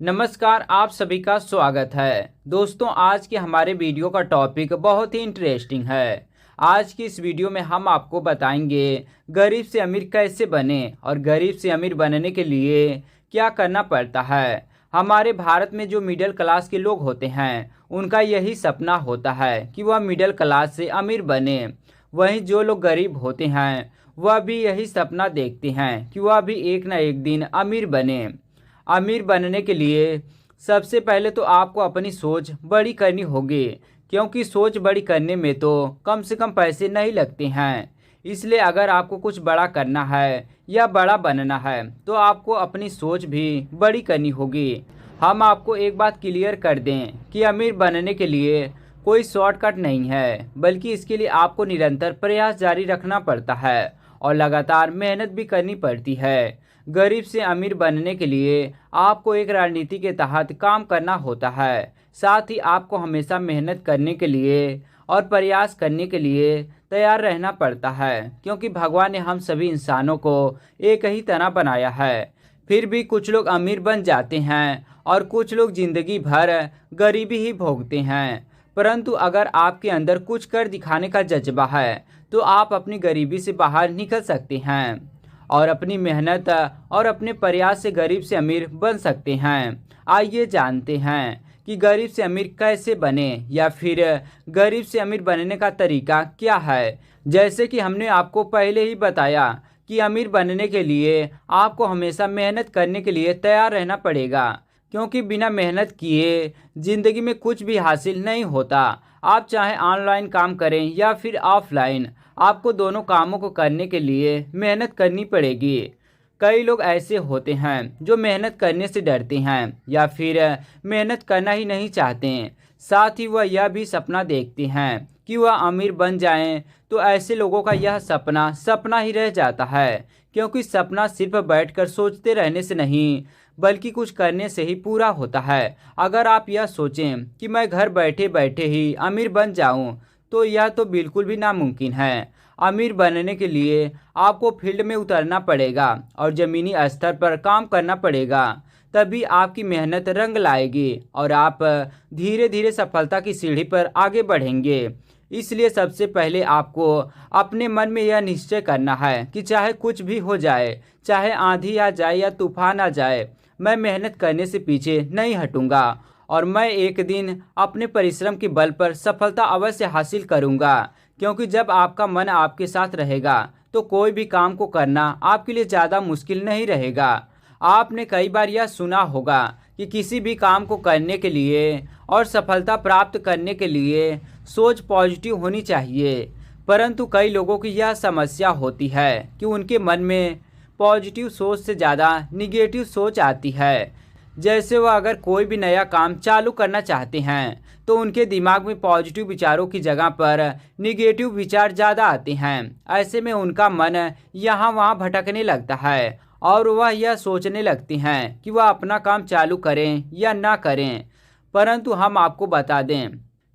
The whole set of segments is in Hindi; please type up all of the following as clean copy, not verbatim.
नमस्कार, आप सभी का स्वागत है। दोस्तों, आज के हमारे वीडियो का टॉपिक बहुत ही इंटरेस्टिंग है। आज की इस वीडियो में हम आपको बताएंगे गरीब से अमीर कैसे बने और गरीब से अमीर बनने के लिए क्या करना पड़ता है। हमारे भारत में जो मिडिल क्लास के लोग होते हैं उनका यही सपना होता है कि वह मिडिल क्लास से अमीर बने। वहीं जो लोग गरीब होते हैं वह भी यही सपना देखते हैं कि वह भी एक न एक दिन अमीर बने। अमीर बनने के लिए सबसे पहले तो आपको अपनी सोच बड़ी करनी होगी, क्योंकि सोच बड़ी करने में तो कम से कम पैसे नहीं लगते हैं। इसलिए अगर आपको कुछ बड़ा करना है या बड़ा बनना है तो आपको अपनी सोच भी बड़ी करनी होगी। हम आपको एक बात क्लियर कर दें कि अमीर बनने के लिए कोई शॉर्टकट नहीं है, बल्कि इसके लिए आपको निरंतर प्रयास जारी रखना पड़ता है और लगातार मेहनत भी करनी पड़ती है। गरीब से अमीर बनने के लिए आपको एक रणनीति के तहत काम करना होता है। साथ ही आपको हमेशा मेहनत करने के लिए और प्रयास करने के लिए तैयार रहना पड़ता है, क्योंकि भगवान ने हम सभी इंसानों को एक ही तरह बनाया है। फिर भी कुछ लोग अमीर बन जाते हैं और कुछ लोग जिंदगी भर गरीबी ही भोगते हैं। परंतु अगर आपके अंदर कुछ कर दिखाने का जज्बा है तो आप अपनी गरीबी से बाहर निकल सकते हैं और अपनी मेहनत और अपने प्रयास से गरीब से अमीर बन सकते हैं। आइए जानते हैं कि गरीब से अमीर कैसे बने या फिर गरीब से अमीर बनने का तरीका क्या है। जैसे कि हमने आपको पहले ही बताया कि अमीर बनने के लिए आपको हमेशा मेहनत करने के लिए तैयार रहना पड़ेगा, क्योंकि बिना मेहनत किए ज़िंदगी में कुछ भी हासिल नहीं होता। आप चाहे ऑनलाइन काम करें या फिर ऑफलाइन, आपको दोनों कामों को करने के लिए मेहनत करनी पड़ेगी। कई लोग ऐसे होते हैं जो मेहनत करने से डरते हैं या फिर मेहनत करना ही नहीं चाहते। साथ ही वह यह भी सपना देखते हैं कि वह अमीर बन जाएं, तो ऐसे लोगों का यह सपना सपना ही रह जाता है, क्योंकि सपना सिर्फ बैठकर सोचते रहने से नहीं बल्कि कुछ करने से ही पूरा होता है। अगर आप यह सोचें कि मैं घर बैठे बैठे ही अमीर बन जाऊं, तो यह तो बिल्कुल भी नामुमकिन है। अमीर बनने के लिए आपको फील्ड में उतरना पड़ेगा और ज़मीनी स्तर पर काम करना पड़ेगा। तभी आपकी मेहनत रंग लाएगी और आप धीरे धीरे सफलता की सीढ़ी पर आगे बढ़ेंगे। इसलिए सबसे पहले आपको अपने मन में यह निश्चय करना है कि चाहे कुछ भी हो जाए, चाहे आंधी आ जाए या तूफान आ जाए, मैं मेहनत करने से पीछे नहीं हटूंगा और मैं एक दिन अपने परिश्रम के बल पर सफलता अवश्य हासिल करूंगा। क्योंकि जब आपका मन आपके साथ रहेगा तो कोई भी काम को करना आपके लिए ज़्यादा मुश्किल नहीं रहेगा। आपने कई बार यह सुना होगा कि किसी भी काम को करने के लिए और सफलता प्राप्त करने के लिए सोच पॉजिटिव होनी चाहिए। परंतु कई लोगों की यह समस्या होती है कि उनके मन में पॉजिटिव सोच से ज़्यादा निगेटिव सोच आती है। जैसे वह अगर कोई भी नया काम चालू करना चाहते हैं तो उनके दिमाग में पॉजिटिव विचारों की जगह पर निगेटिव विचार ज़्यादा आते हैं। ऐसे में उनका मन यहाँ वहाँ भटकने लगता है और वह यह सोचने लगते हैं कि वह अपना काम चालू करें या ना करें। परंतु हम आपको बता दें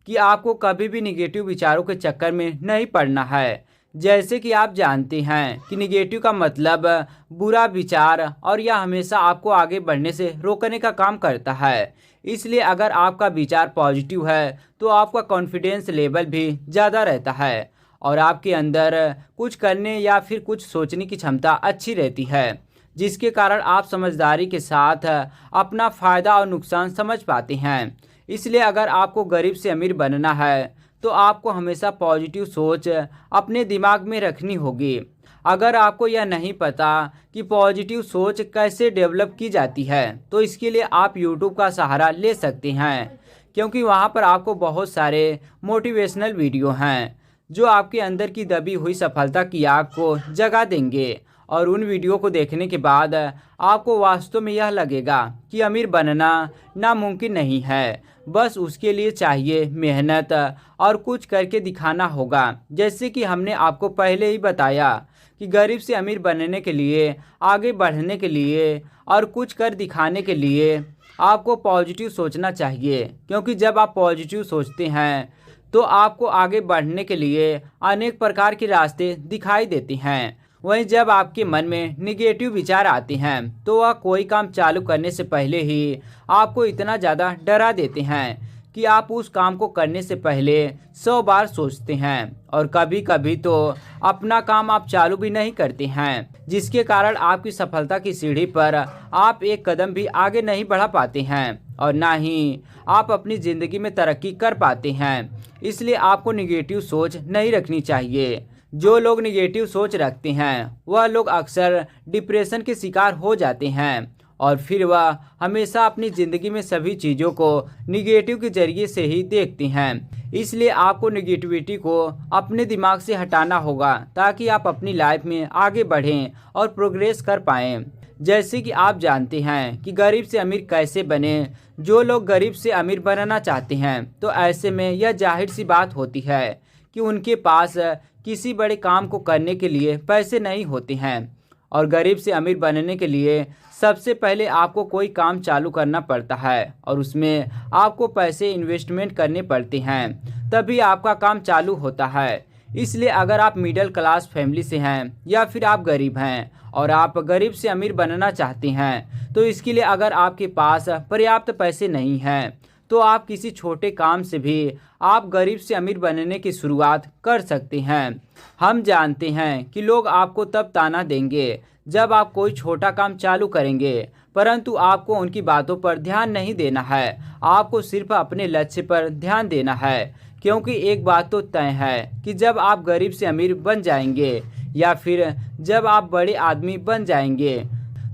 कि आपको कभी भी निगेटिव विचारों के चक्कर में नहीं पड़ना है। जैसे कि आप जानते हैं कि निगेटिव का मतलब बुरा विचार, और यह हमेशा आपको आगे बढ़ने से रोकने का काम करता है। इसलिए अगर आपका विचार पॉजिटिव है तो आपका कॉन्फिडेंस लेवल भी ज़्यादा रहता है और आपके अंदर कुछ करने या फिर कुछ सोचने की क्षमता अच्छी रहती है, जिसके कारण आप समझदारी के साथ अपना फ़ायदा और नुकसान समझ पाते हैं। इसलिए अगर आपको गरीब से अमीर बनना है तो आपको हमेशा पॉजिटिव सोच अपने दिमाग में रखनी होगी। अगर आपको यह नहीं पता कि पॉजिटिव सोच कैसे डेवलप की जाती है तो इसके लिए आप यूट्यूब का सहारा ले सकते हैं, क्योंकि वहां पर आपको बहुत सारे मोटिवेशनल वीडियो हैं जो आपके अंदर की दबी हुई सफलता की आग को जगा देंगे। और उन वीडियो को देखने के बाद आपको वास्तव में यह लगेगा कि अमीर बनना नामुमकिन नहीं है, बस उसके लिए चाहिए मेहनत और कुछ करके दिखाना होगा। जैसे कि हमने आपको पहले ही बताया कि गरीब से अमीर बनने के लिए, आगे बढ़ने के लिए और कुछ कर दिखाने के लिए आपको पॉजिटिव सोचना चाहिए, क्योंकि जब आप पॉजिटिव सोचते हैं तो आपको आगे बढ़ने के लिए अनेक प्रकार के रास्ते दिखाई देते हैं। वहीं जब आपके मन में निगेटिव विचार आते हैं तो वह कोई काम चालू करने से पहले ही आपको इतना ज़्यादा डरा देते हैं कि आप उस काम को करने से पहले 100 बार सोचते हैं और कभी कभी तो अपना काम आप चालू भी नहीं करते हैं, जिसके कारण आपकी सफलता की सीढ़ी पर आप एक कदम भी आगे नहीं बढ़ा पाते हैं और ना ही आप अपनी ज़िंदगी में तरक्की कर पाते हैं। इसलिए आपको निगेटिव सोच नहीं रखनी चाहिए। जो लोग निगेटिव सोच रखते हैं वह लोग अक्सर डिप्रेशन के शिकार हो जाते हैं और फिर वह हमेशा अपनी ज़िंदगी में सभी चीज़ों को निगेटिव के जरिए से ही देखते हैं। इसलिए आपको निगेटिविटी को अपने दिमाग से हटाना होगा ताकि आप अपनी लाइफ में आगे बढ़ें और प्रोग्रेस कर पाएँ। जैसे कि आप जानते हैं कि गरीब से अमीर कैसे बने। जो लोग गरीब से अमीर बनना चाहते हैं तो ऐसे में यह जाहिर सी बात होती है कि उनके पास किसी बड़े काम को करने के लिए पैसे नहीं होते हैं और गरीब से अमीर बनने के लिए सबसे पहले आपको कोई काम चालू करना पड़ता है और उसमें आपको पैसे इन्वेस्टमेंट करने पड़ते हैं, तभी आपका काम चालू होता है। इसलिए अगर आप मिडिल क्लास फैमिली से हैं या फिर आप गरीब हैं और आप गरीब से अमीर बनना चाहते हैं तो इसके लिए अगर आपके पास पर्याप्त पैसे नहीं हैं तो आप किसी छोटे काम से भी आप गरीब से अमीर बनने की शुरुआत कर सकते हैं। हम जानते हैं कि लोग आपको तब ताना देंगे जब आप कोई छोटा काम चालू करेंगे, परंतु आपको उनकी बातों पर ध्यान नहीं देना है। आपको सिर्फ अपने लक्ष्य पर ध्यान देना है, क्योंकि एक बात तो तय है कि जब आप गरीब से अमीर बन जाएंगे या फिर जब आप बड़े आदमी बन जाएंगे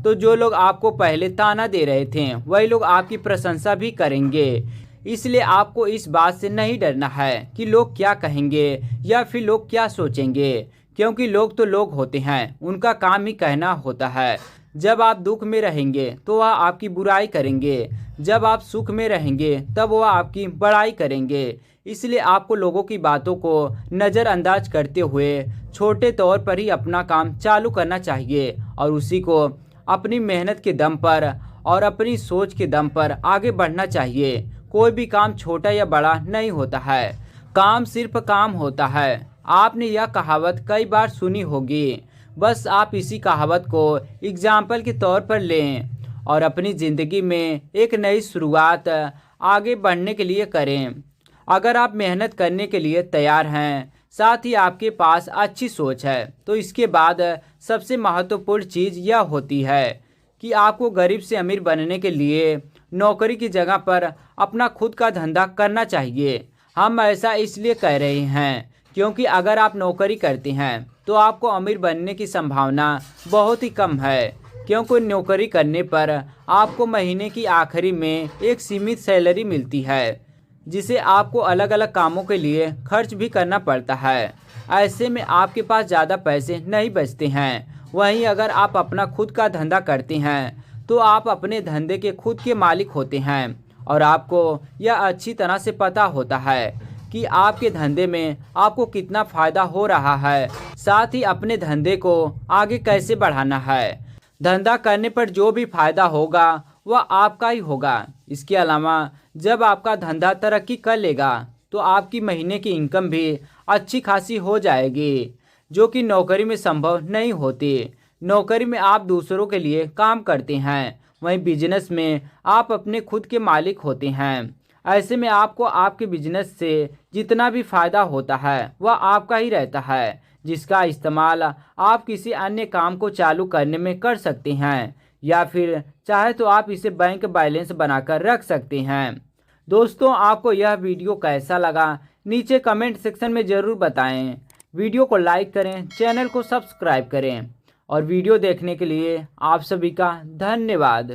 तो जो लोग आपको पहले ताना दे रहे थे वही लोग आपकी प्रशंसा भी करेंगे। इसलिए आपको इस बात से नहीं डरना है कि लोग क्या कहेंगे या फिर लोग क्या सोचेंगे, क्योंकि लोग तो लोग होते हैं, उनका काम ही कहना होता है। जब आप दुख में रहेंगे तो वह आपकी बुराई करेंगे, जब आप सुख में रहेंगे तब वह आपकी बड़ाई करेंगे। इसलिए आपको लोगों की बातों को नज़रअंदाज करते हुए छोटे तौर पर ही अपना काम चालू करना चाहिए और उसी को अपनी मेहनत के दम पर और अपनी सोच के दम पर आगे बढ़ना चाहिए। कोई भी काम छोटा या बड़ा नहीं होता है, काम सिर्फ काम होता है। आपने यह कहावत कई बार सुनी होगी, बस आप इसी कहावत को एग्जाम्पल के तौर पर लें और अपनी ज़िंदगी में एक नई शुरुआत आगे बढ़ने के लिए करें। अगर आप मेहनत करने के लिए तैयार हैं, साथ ही आपके पास अच्छी सोच है, तो इसके बाद सबसे महत्वपूर्ण चीज़ यह होती है कि आपको गरीब से अमीर बनने के लिए नौकरी की जगह पर अपना खुद का धंधा करना चाहिए। हम ऐसा इसलिए कह रहे हैं क्योंकि अगर आप नौकरी करते हैं तो आपको अमीर बनने की संभावना बहुत ही कम है, क्योंकि नौकरी करने पर आपको महीने की आखिरी में एक सीमित सैलरी मिलती है, जिसे आपको अलग अलग कामों के लिए खर्च भी करना पड़ता है। ऐसे में आपके पास ज़्यादा पैसे नहीं बचते हैं। वहीं अगर आप अपना खुद का धंधा करते हैं तो आप अपने धंधे के खुद के मालिक होते हैं और आपको यह अच्छी तरह से पता होता है कि आपके धंधे में आपको कितना फ़ायदा हो रहा है, साथ ही अपने धंधे को आगे कैसे बढ़ाना है। धंधा करने पर जो भी फ़ायदा होगा वह आपका ही होगा। इसके अलावा जब आपका धंधा तरक्की कर लेगा तो आपकी महीने की इनकम भी अच्छी खासी हो जाएगी, जो कि नौकरी में संभव नहीं होती। नौकरी में आप दूसरों के लिए काम करते हैं, वहीं बिजनेस में आप अपने खुद के मालिक होते हैं। ऐसे में आपको आपके बिजनेस से जितना भी फ़ायदा होता है वह आपका ही रहता है, जिसका इस्तेमाल आप किसी अन्य काम को चालू करने में कर सकते हैं या फिर चाहे तो आप इसे बैंक बैलेंस बनाकर रख सकते हैं। दोस्तों, आपको यह वीडियो कैसा लगा नीचे कमेंट सेक्शन में ज़रूर बताएं। वीडियो को लाइक करें, चैनल को सब्सक्राइब करें और वीडियो देखने के लिए आप सभी का धन्यवाद।